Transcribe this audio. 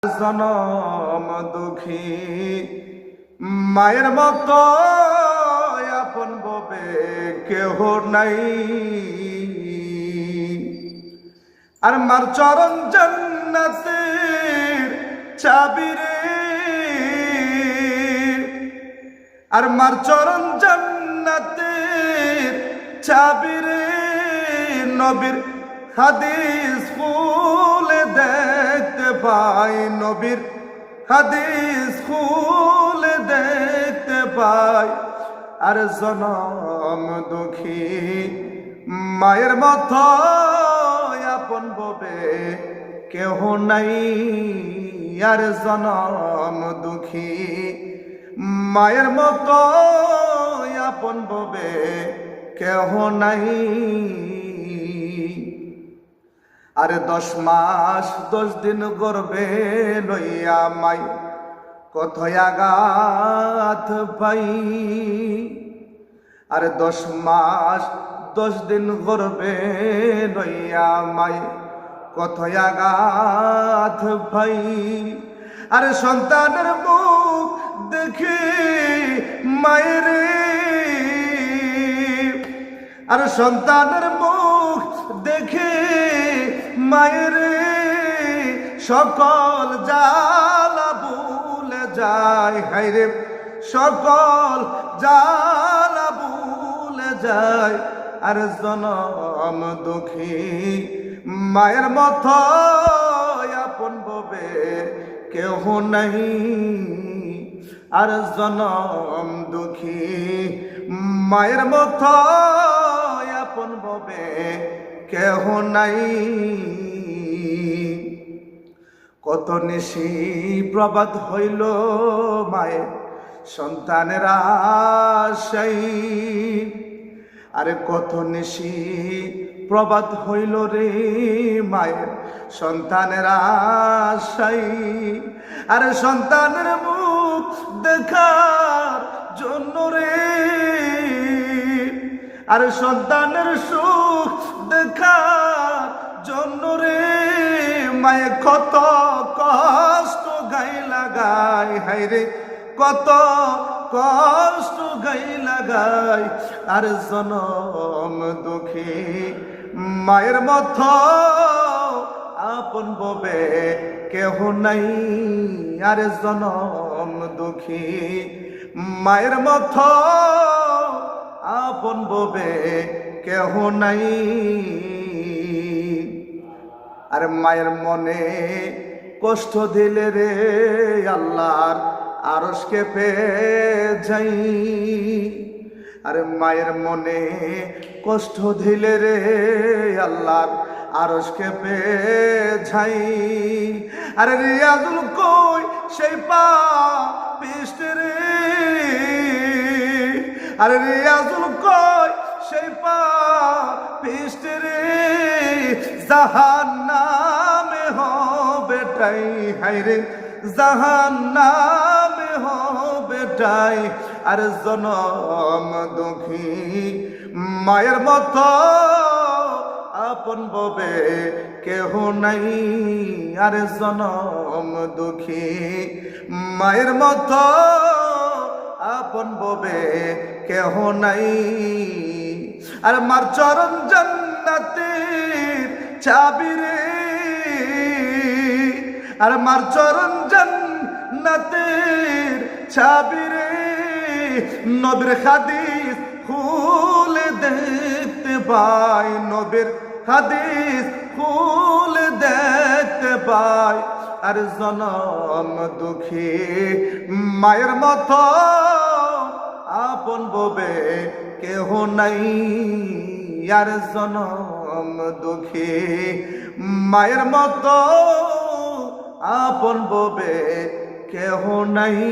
জনম দুঃখী মায়ের মতো আপন ববে কেহ নাই। আর মার চরণ জান্নাতের চাবি রে, আর মার চরণ জান্নাতের চাবি রে। নবীর হাদিস খুলে দেখতে পাই, নবীর হাদিস খুলে দেখতে পাই। আর জনম দুঃখী মায়ের মতো আপন ববে কেহ নাই। আর জনম দুঃখী মায়ের মতো আপন ববে কেহ নাই। আরে 10 মাস 10 দিন গর্ভে লইয়া মাই কত আঘাত পাই। আরে 10 মাস 10 দিন গর্ভে লইয়া মাই কত আঘাত পাই। আরে সন্তানের মুখ দেখে মায়েরে, আর সন্তানের মুখ দেখে মায়েরে সকল জ্বালা ভুলে যায়। হায়রে সকল জ্বালা ভুলে যায়। আর জনম দুঃখী মায়ের মতো আপন ববে কেহ নাই। আর জনম দুঃখী মায়ের মতো আপন ববে কেহ নাই। কত নিশি প্রবাদ হইল মায়ের সন্তানের আশাই। আরে কত নিশি প্রবাদ হইল রে মায়ের সন্তানের আশাই। আরে সন্তানের মুখ দেখার জন্য রে, আর সন্তানের সুখ দেখার জন্য রে মায়ে কত কষ্ট গাই লাগায়। হায়রে কত কষ্ট গাই লাগায়। আর জনম দুঃখী মায়ের মতো আপন ববে কেহ নাই। আর জনম দুঃখী মায়ের মতো আপন ববে কেহ নাই। আর মায়ের মনে কষ্ট দিলে রে আল্লাহর আরশকে পেয়ে যাই। আরে মায়ের মনে কষ্ট দিলে রে আল্লাহর আরশকে পেয়ে যাই। আরে রিয়াজুল কই সেই পাপিষ্টি রে, আরে রিয়াজুল কই সেই পাপিষ্টি রে। জাহান্নামে হবে ঠাই। হায়রে জাহান্নামে হবে ঠাই। আর জনম দুঃখী মায়ের মতো আপন ববে কেহ নাই। আর জনম দুঃখী মায়ের মতো আপন ববে কেহ নাই। আর মার চরণ জান্নাতের চাবি রে, আর মার চরণ জান্নাতের চাবি রে। নবীর হাদিস খুলে দেখতে পাই, নবীর হাদিস খুলে দেখতে পাই। আর জনম দুঃখী মায়ের মতো আপন ববে কেহ নাই। আর জনম দুঃখী মায়ের মতো আপন ববে কেহ নাই।